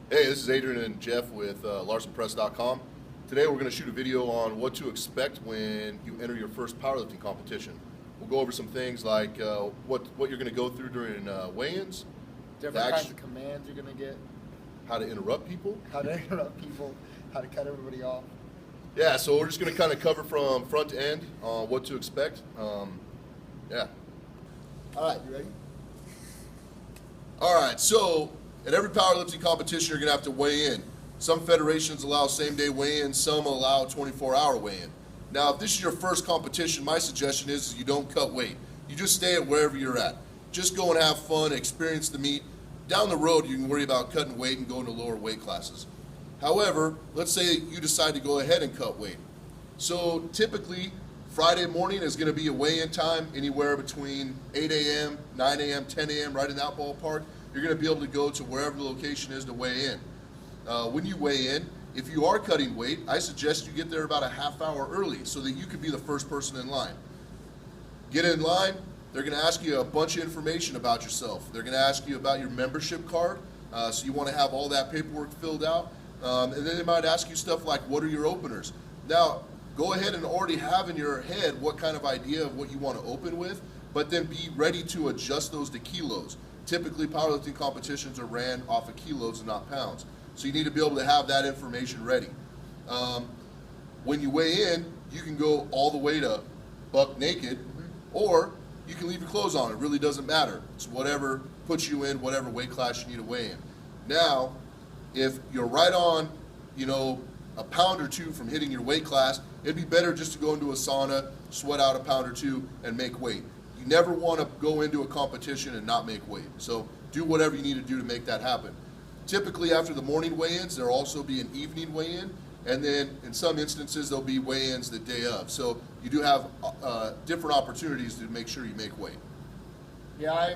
Hey, this is Adrian and Jeff with Larsenpress.com. Today we're going to shoot a video on what to expect when you enter your first powerlifting competition. We'll go over some things like what you're going to go through during weigh-ins, Different kinds of commands you're going to get. how to interrupt people. How to interrupt people, how to cut everybody off. Yeah, so we're just going to kind of cover from front to end on what to expect. Yeah. All right, you ready? All right, so at every powerlifting competition, you're going to have to weigh in. Some federations allow same-day weigh-in, some allow 24-hour weigh-in. Now, if this is your first competition, my suggestion is you don't cut weight. You just stay at wherever you're at. Just go and have fun, experience the meet. Down the road, you can worry about cutting weight and going to lower weight classes. However, let's say you decide to go ahead and cut weight. So typically, Friday morning is going to be a weigh-in time, anywhere between 8 a.m., 9 a.m., 10 a.m., right in that ballpark. You're going to be able to go to wherever the location is to weigh in. When you weigh in, if you are cutting weight, I suggest you get there about a half hour early so that you can be the first person in line. Get in line, they're going to ask you a bunch of information about yourself. They're going to ask you about your membership card, so you want to have all that paperwork filled out. And then they might ask you stuff like, what are your openers? Now, go ahead and already have in your head what kind of idea of what you want to open with, but then be ready to adjust those to kilos. Typically, powerlifting competitions are ran off of kilos and not pounds. So you need to be able to have that information ready. When you weigh in, you can go all the way to buck naked, or you can leave your clothes on. It really doesn't matter. It's whatever puts you in whatever weight class you need to weigh in. Now, if you're right on, a pound or two from hitting your weight class, it'd be better just to go into a sauna, sweat out a pound or two, and make weight. You never want to go into a competition and not make weight. So do whatever you need to do to make that happen. Typically after the morning weigh-ins, there'll also be an evening weigh-in, and then in some instances there'll be weigh-ins the day of. So you do have different opportunities to make sure you make weight. Yeah,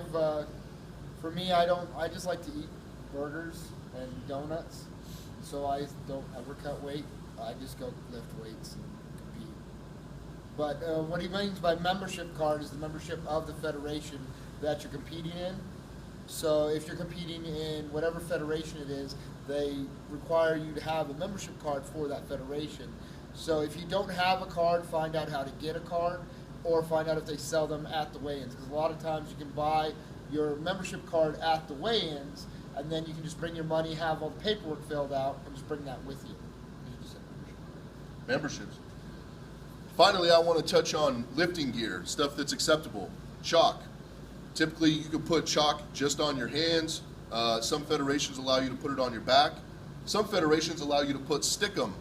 for me, I just like to eat burgers and donuts, so I don't ever cut weight. I just go lift weights and compete. But what he means by membership card is the membership of the federation that you're competing in. So if you're competing in whatever federation it is, they require you to have a membership card for that federation. So if you don't have a card, find out how to get a card, or find out if they sell them at the weigh-ins. Because a lot of times you can buy your membership card at the weigh-ins, and then you can just bring your money, have all the paperwork filled out, and just bring that with you. Memberships. Finally, I want to touch on lifting gear, stuff that's acceptable. Chalk. Typically, you can put chalk just on your hands. Some federations allow you to put it on your back. Some federations allow you to put stickum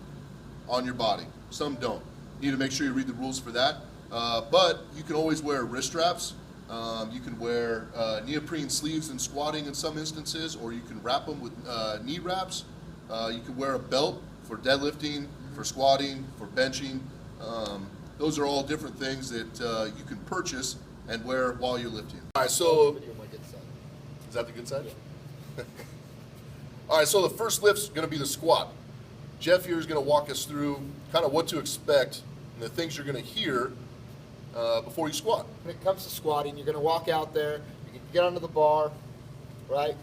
on your body. Some don't. You need to make sure you read the rules for that. But you can always wear wrist straps. You can wear neoprene sleeves in squatting in some instances, or you can wrap them with knee wraps. You can wear a belt for deadlifting, for squatting, for benching. Those are all different things that you can purchase and wear while you're lifting. All right, so is that the good side? Yeah. All right, so the first lift's going to be the squat. Jeff here is going to walk us through kind of what to expect and the things you're going to hear before you squat. When it comes to squatting, you're going to walk out there, you can get onto the bar, right?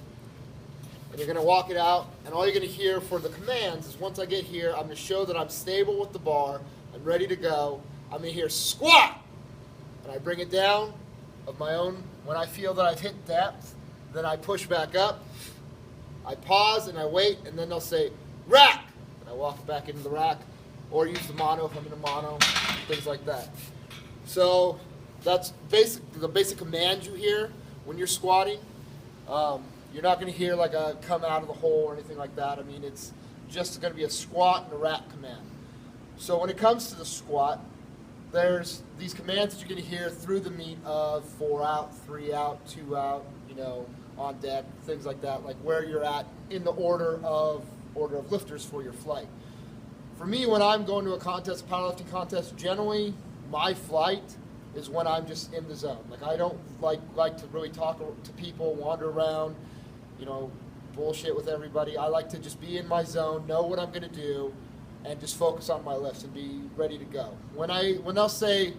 And you're going to walk it out, and all you're going to hear for the commands is once I get here, I'm going to show that I'm stable with the bar, I'm ready to go. I'm going to hear squat, and I bring it down of my own. When I feel that I've hit depth, then I push back up, I pause and I wait, and then they'll say rack, and I walk back into the rack, or use the mono if I'm in a mono, things like that. So that's the basic command you hear when you're squatting. You're not going to hear like a come out of the hole or anything like that. I mean, it's just going to be a squat and a rack command. So when it comes to the squat, there's these commands that you're going to hear through the meet of 4 out, 3 out, 2 out, on deck, things like that, like where you're at in the order of lifters for your flight. For me, when I'm going to a contest, powerlifting contest, generally my flight is when I'm just in the zone. Like I don't like to really talk to people, wander around, bullshit with everybody. I like to just be in my zone, know what I'm going to do, and just focus on my lifts and be ready to go. When they'll say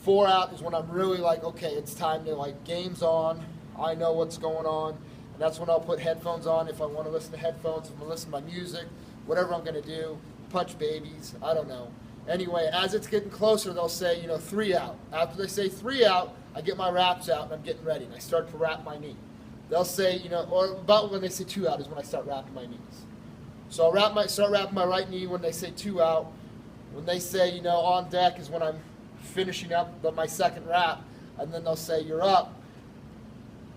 4 out is when I'm really like, okay, it's time to game's on. I know what's going on. And that's when I'll put headphones on if I want to listen to headphones, if I'm going to listen to my music, whatever I'm going to do, punch babies, I don't know. Anyway, as it's getting closer, they'll say, 3 out. After they say 3 out, I get my wraps out and I'm getting ready. And I start to wrap my knee. They'll say, or about when they say 2 out is when I start wrapping my knees. So I'll start wrapping my right knee when they say 2 out. When they say, on deck is when I'm finishing up my second wrap. And then they'll say, you're up.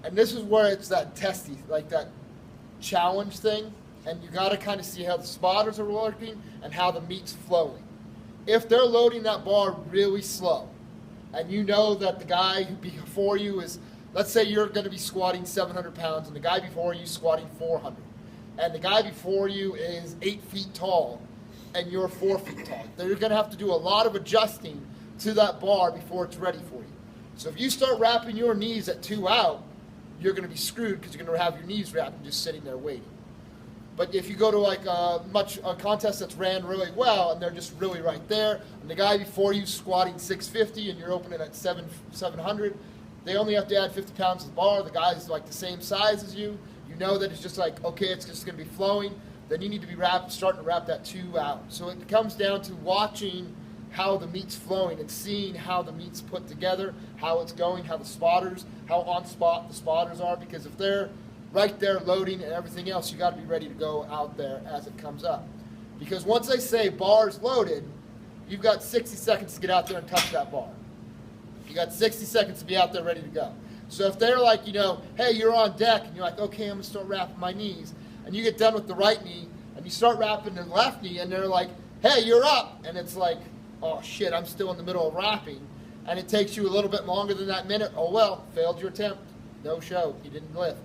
And this is where it's that testy, like that challenge thing. And you got to kind of see how the spotters are working and how the meat's flowing. If they're loading that bar really slow, and you know that the guy before you is, let's say you're going to be squatting 700 pounds, and the guy before you is squatting 400, and the guy before you is 8 feet tall, and you're 4 feet tall. They're going to have to do a lot of adjusting to that bar before it's ready for you. So if you start wrapping your knees at 2 out, you're going to be screwed because you're going to have your knees wrapped and just sitting there waiting. But if you go to like a contest that's ran really well and they're just really right there, and the guy before you squatting 650 and you're opening at 700, they only have to add 50 pounds to the bar. The guy's like the same size as you. You know that it's just like, okay, it's just going to be flowing. Then you need to be starting to wrap that 2 out. So it comes down to watching how the meat's flowing and seeing how the meat's put together, how it's going, how on spot the spotters are, because if they're right there loading and everything else, you got to be ready to go out there as it comes up. Because once they say bar's loaded, you've got 60 seconds to get out there and touch that bar. You got 60 seconds to be out there ready to go. So if they're like, hey, you're on deck, and you're like, okay, I'm going to start wrapping my knees, and you get done with the right knee, and you start wrapping the left knee, and they're like, hey, you're up, and it's like, oh shit, I'm still in the middle of wrapping, and it takes you a little bit longer than that minute. Oh well, failed your attempt. No show. You didn't lift.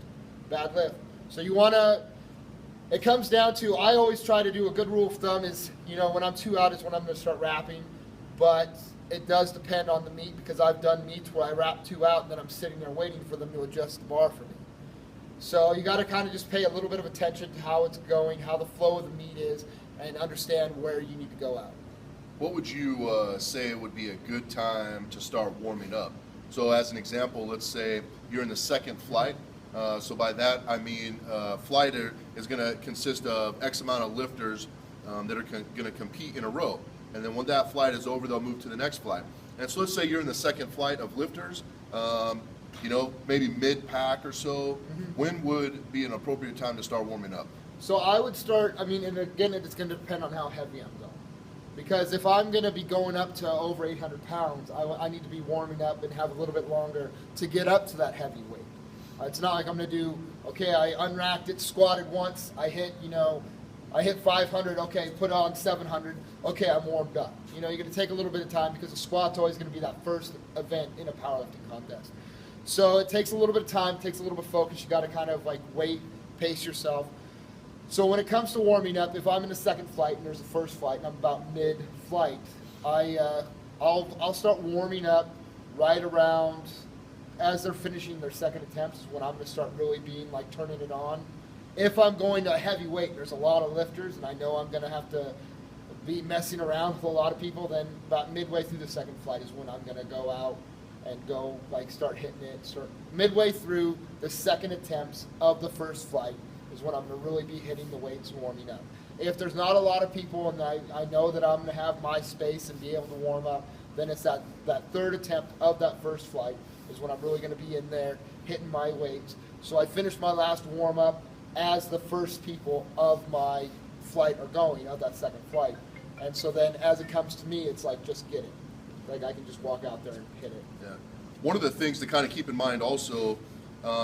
Bad lift. So it comes down to, I always try to do a good rule of thumb is, when I'm 2 out is when I'm going to start wrapping, but it does depend on the meet, because I've done meets where I wrap 2 out and then I'm sitting there waiting for them to adjust the bar for me. So you got to kind of just pay a little bit of attention to how it's going, how the flow of the meet is, and understand where you need to go out. What would you say would be a good time to start warming up? So as an example, let's say you're in the second flight. So by that, I mean flight is going to consist of X amount of lifters that are going to compete in a row. And then when that flight is over, they'll move to the next flight. And so let's say you're in the second flight of lifters, maybe mid-pack or so. Mm-hmm. When would be an appropriate time to start warming up? So I would start, and again, it's going to depend on how heavy I'm going. Because if I'm going to be going up to over 800 pounds, I need to be warming up and have a little bit longer to get up to that heavy weight. It's not like I'm going to do, okay, I unracked it, squatted once, I hit 500, okay, put on 700, okay, I'm warmed up. You're going to take a little bit of time because the squat's always going to be that first event in a powerlifting contest. So it takes a little bit of time, takes a little bit of focus. You got to kind of like wait, pace yourself. So when it comes to warming up, if I'm in the second flight and there's a first flight and I'm about mid-flight, I'll start warming up right around as they're finishing their second attempts is when I'm going to start really being like turning it on. If I'm going to a heavy weight and there's a lot of lifters and I know I'm going to have to be messing around with a lot of people, then about midway through the second flight is when I'm going to go out and go like start hitting it. Midway through the second attempts of the first flight is when I'm going to really be hitting the weights and warming up. If there's not a lot of people and I know that I'm going to have my space and be able to warm up, then it's that third attempt of that first flight is when I'm really going to be in there hitting my weights. So I finish my last warm up as the first people of my flight are going, of that second flight. And so then as it comes to me, it's like just get it. Like I can just walk out there and hit it. Yeah. One of the things to kind of keep in mind also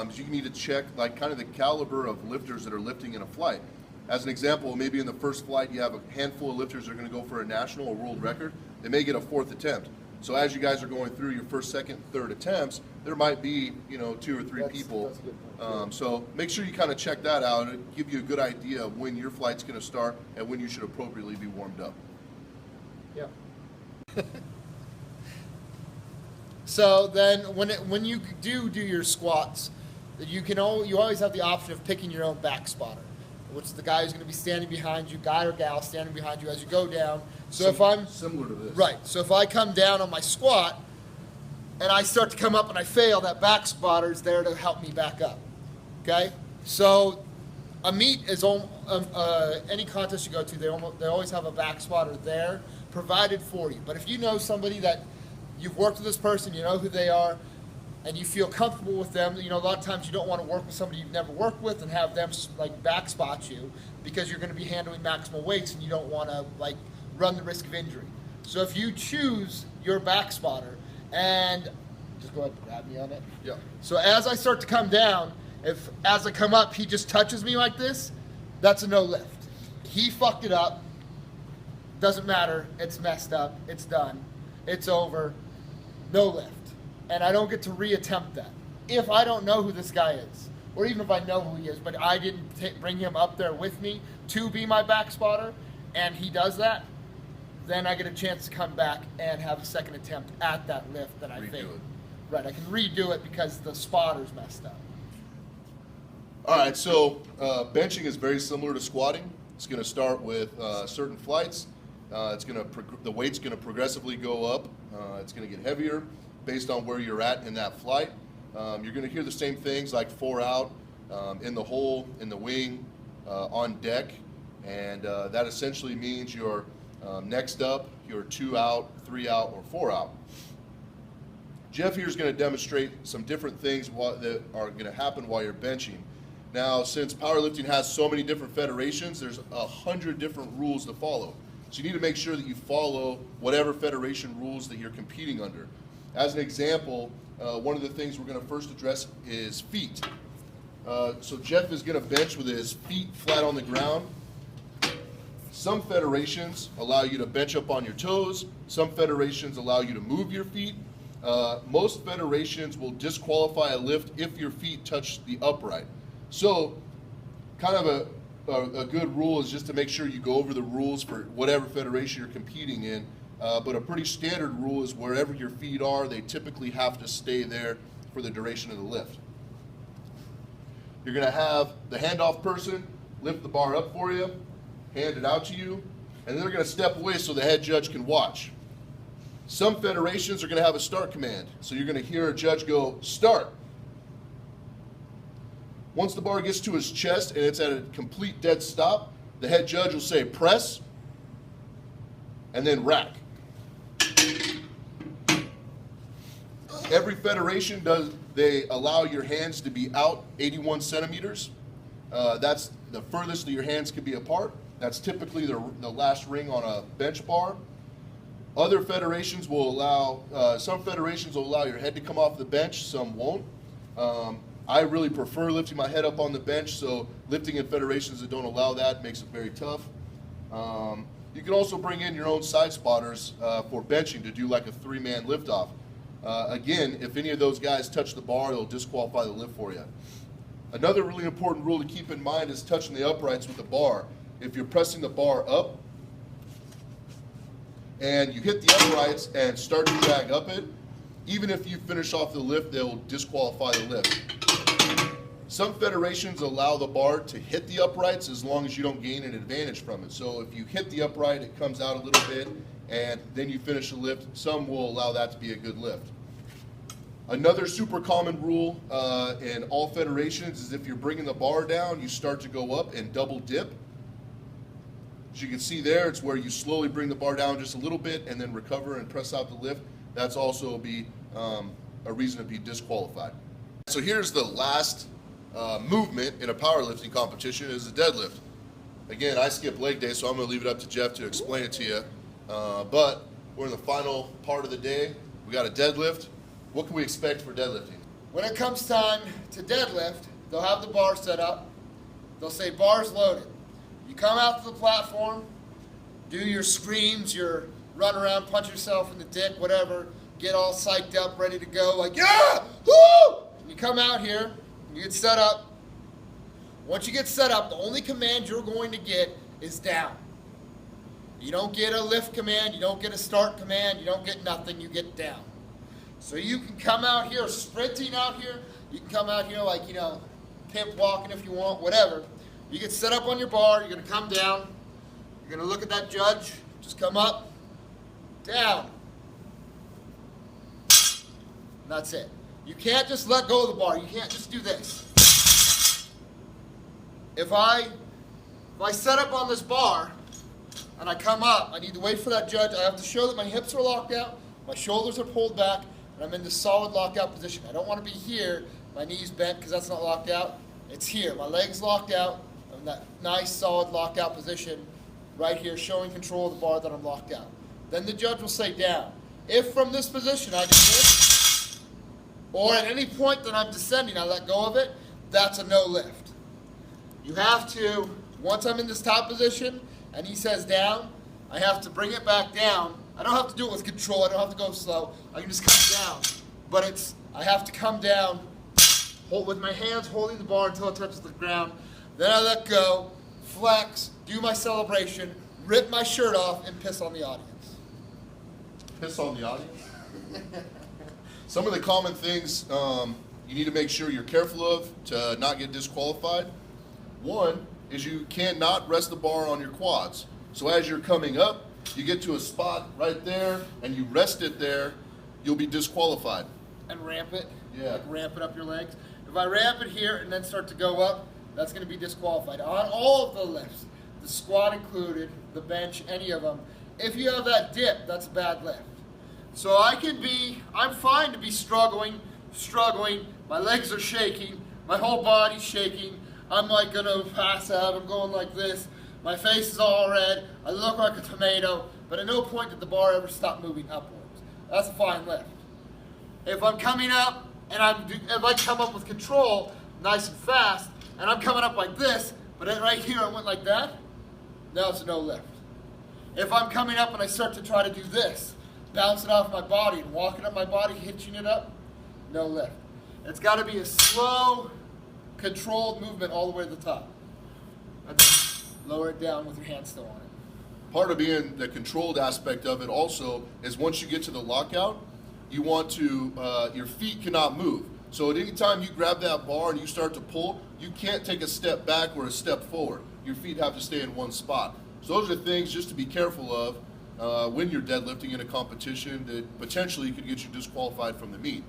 is you need to check like kind of the caliber of lifters that are lifting in a flight. As an example, maybe in the first flight you have a handful of lifters that are going to go for a national or world record. They may get a fourth attempt. So as you guys are going through your first, second, third attempts, there might be 2 or 3 people. That's a good point. So make sure you kind of check that out. It'll give you a good idea of when your flight's going to start and when you should appropriately be warmed up. Yeah. So then when you do your squats, you always have the option of picking your own back spotter, which is the guy who's going to be standing behind you, guy or gal standing behind you as you go down. So if I'm similar to this. Right. So if I come down on my squat and I start to come up and I fail, that back spotter is there to help me back up. Okay? So a meet is any contest you go to, they always have a back spotter there provided for you. But if you know somebody that you've worked with this person, you know who they are, and you feel comfortable with them, you know, a lot of times you don't want to work with somebody you've never worked with and have them like back spot you, because you're going to be handling maximal weights and you don't want to like run the risk of injury. So if you choose your back spotter, and just go ahead and grab me on it. Yeah. So as I start to come down, if as I come up he just touches me like this, that's a no lift. He fucked it up. Doesn't matter. It's messed up. It's done. It's over. No lift. And I don't get to reattempt that. If I don't know who this guy is, or even if I know who he is, but I didn't bring him up there with me to be my back spotter, and he does that, then I get a chance to come back and have a second attempt at that lift that I failed. Right, I can redo it because the spotter's messed up. All right, so benching is very similar to squatting. It's going to start with certain flights. The weight's going to progressively go up. It's going to get heavier based on where you're at in that flight. You're going to hear the same things like 4 out, in the hole, in the wing, on deck, and that essentially means you're next up, you're 2 out, 3 out, or 4 out. Jeff here is going to demonstrate some different things that are going to happen while you're benching. Now, since powerlifting has so many different federations, there's 100 different rules to follow. So you need to make sure that you follow whatever federation rules that you're competing under. As an example, one of the things we're going to first address is feet. So Jeff is going to bench with his feet flat on the ground. Some federations allow you to bench up on your toes. Some federations allow you to move your feet. Most federations will disqualify a lift if your feet touch the upright. So kind of a good rule is just to make sure you go over the rules for whatever federation you're competing in. But a pretty standard rule is wherever your feet are, they typically have to stay there for the duration of the lift. You're going to have the handoff person lift the bar up for you, hand it out to you, and then they're going to step away so the head judge can watch. Some federations are going to have a start command. So you're going to hear a judge go, start. Once the bar gets to his chest and it's at a complete dead stop, the head judge will say press and then rack. Every federation they allow your hands to be out 81 centimeters. That's the furthest that your hands can be apart. That's typically the last ring on a bench bar. Other federations will allow, some federations will allow your head to come off the bench, some won't. I really prefer lifting my head up on the bench, so lifting in federations that don't allow that makes it very tough. You can also bring in your own side spotters for benching to do like a 3-man liftoff. Again, if any of those guys touch the bar, they'll disqualify the lift for you. Another really important rule to keep in mind is touching the uprights with the bar. If you're pressing the bar up and you hit the uprights and start to drag up it, even if you finish off the lift, they'll disqualify the lift. Some federations allow the bar to hit the uprights as long as you don't gain an advantage from it. So if you hit the upright, it comes out a little bit, and then you finish the lift. Some will allow that to be a good lift. Another super common rule in all federations is if you're bringing the bar down, you start to go up and double dip. As you can see there, it's where you slowly bring the bar down just a little bit and then recover and press out the lift. That's also be a reason to be disqualified. So here's the last movement in a powerlifting competition is the deadlift. Again, I skip leg day, so I'm going to leave it up to Jeff to explain it to you. But we're in the final part of the day. We got a deadlift. What can we expect for deadlifting? When it comes time to deadlift, they'll have the bar set up. They'll say bars loaded. You come out to the platform, do your screams, your run around, punch yourself in the dick, whatever, get all psyched up, ready to go, like, yeah, woo! And you come out here, and you get set up. Once you get set up, the only command you're going to get is down. You don't get a lift command, you don't get a start command, you don't get nothing, you get down. So you can come out here sprinting out here, you can come out here like, pimp walking if you want, whatever. You get set up on your bar, you're going to come down, you're going to look at that judge, just come up, down. And that's it. You can't just let go of the bar, you can't just do this. if I set up on this bar and I come up, I need to wait for that judge. I have to show that my hips are locked out, my shoulders are pulled back, and I'm in this solid lockout position. I don't want to be here, my knees bent because that's not locked out. It's here, my legs locked out. I'm in that nice solid lockout position right here, showing control of the bar that I'm locked out. Then the judge will say down. If from this position I do this, or at any point that I'm descending, I let go of it, that's a no lift. You have to, once I'm in this top position and he says down, I have to bring it back down. I don't have to do it with control, I don't have to go slow. I can just come down. But I have to come down, hold with my hands holding the bar until it touches the ground. Then I let go, flex, do my celebration, rip my shirt off, and piss on the audience. Piss on the audience? Some of the common things you need to make sure you're careful of to not get disqualified. One is you cannot rest the bar on your quads. So as you're coming up, you get to a spot right there and you rest it there, you'll be disqualified. And ramp it? Yeah. Like ramp it up your legs? If I ramp it here and then start to go up, that's going to be disqualified. On all of the lifts, the squat included, the bench, any of them, if you have that dip, that's a bad lift. So I'm fine to be struggling, my legs are shaking, my whole body's shaking, I'm like gonna pass out, I'm going like this, my face is all red, I look like a tomato, but at no point did the bar ever stop moving upwards. That's a fine lift. If I'm coming up, and if I come up with control, nice and fast, and I'm coming up like this, but then right here I went like that, now it's a no lift. If I'm coming up and I start to try to do this, bounce it off my body and walking up my body, hitching it up, no lift. It's got to be a slow, controlled movement all the way to the top. And then lower it down with your hand still on it. Part of being the controlled aspect of it also is once you get to the lockout, you want to, your feet cannot move. So at any time you grab that bar and you start to pull, you can't take a step back or a step forward. Your feet have to stay in one spot. So those are things just to be careful of when you're deadlifting in a competition that potentially could get you disqualified from the meet.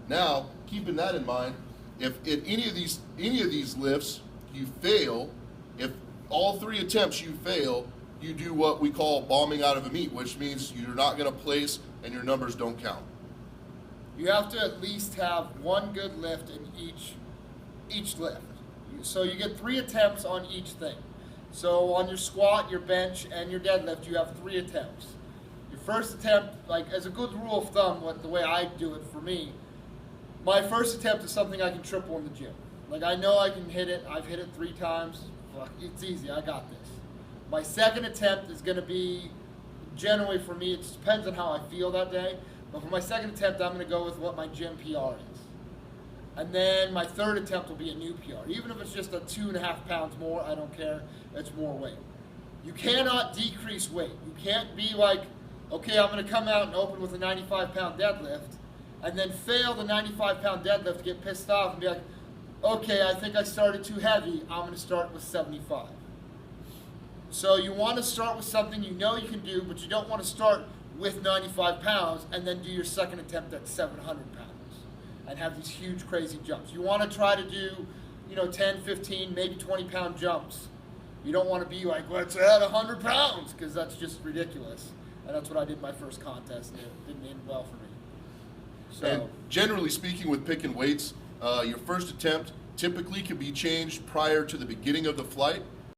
Now, keeping that in mind, if at any of these lifts you fail, if all 3 attempts you fail, you do what we call bombing out of a meet, which means you're not going to place and your numbers don't count. You have to at least have one good lift in each lift. So you get 3 attempts on each thing. So on your squat, your bench, and your deadlift, you have 3 attempts. Your first attempt, like as a good rule of thumb, the way I do it for me, my first attempt is something I can triple in the gym. Like I know I can hit it. I've hit it 3 times. Fuck, it's easy. I got this. My second attempt is going to be, generally for me, it just depends on how I feel that day. But for my second attempt, I'm going to go with what my gym PR is. And then my third attempt will be a new PR. Even if it's just a 2.5 pounds more, I don't care. It's more weight. You cannot decrease weight. You can't be like, okay, I'm going to come out and open with a 95-pound deadlift, and then fail the 95-pound deadlift, get pissed off, and be like, okay, I think I started too heavy. I'm going to start with 75. So you want to start with something you know you can do, but you don't want to start with 95 pounds and then do your second attempt at 700 pounds and have these huge crazy jumps. You want to try to do, 10, 15, maybe 20-pound jumps. You don't want to be like, let's add 100 pounds, because that's just ridiculous. And that's what I did my first contest, and it didn't end well for me. So, and generally speaking, with picking weights, your first attempt typically can be changed prior to the beginning of the flight.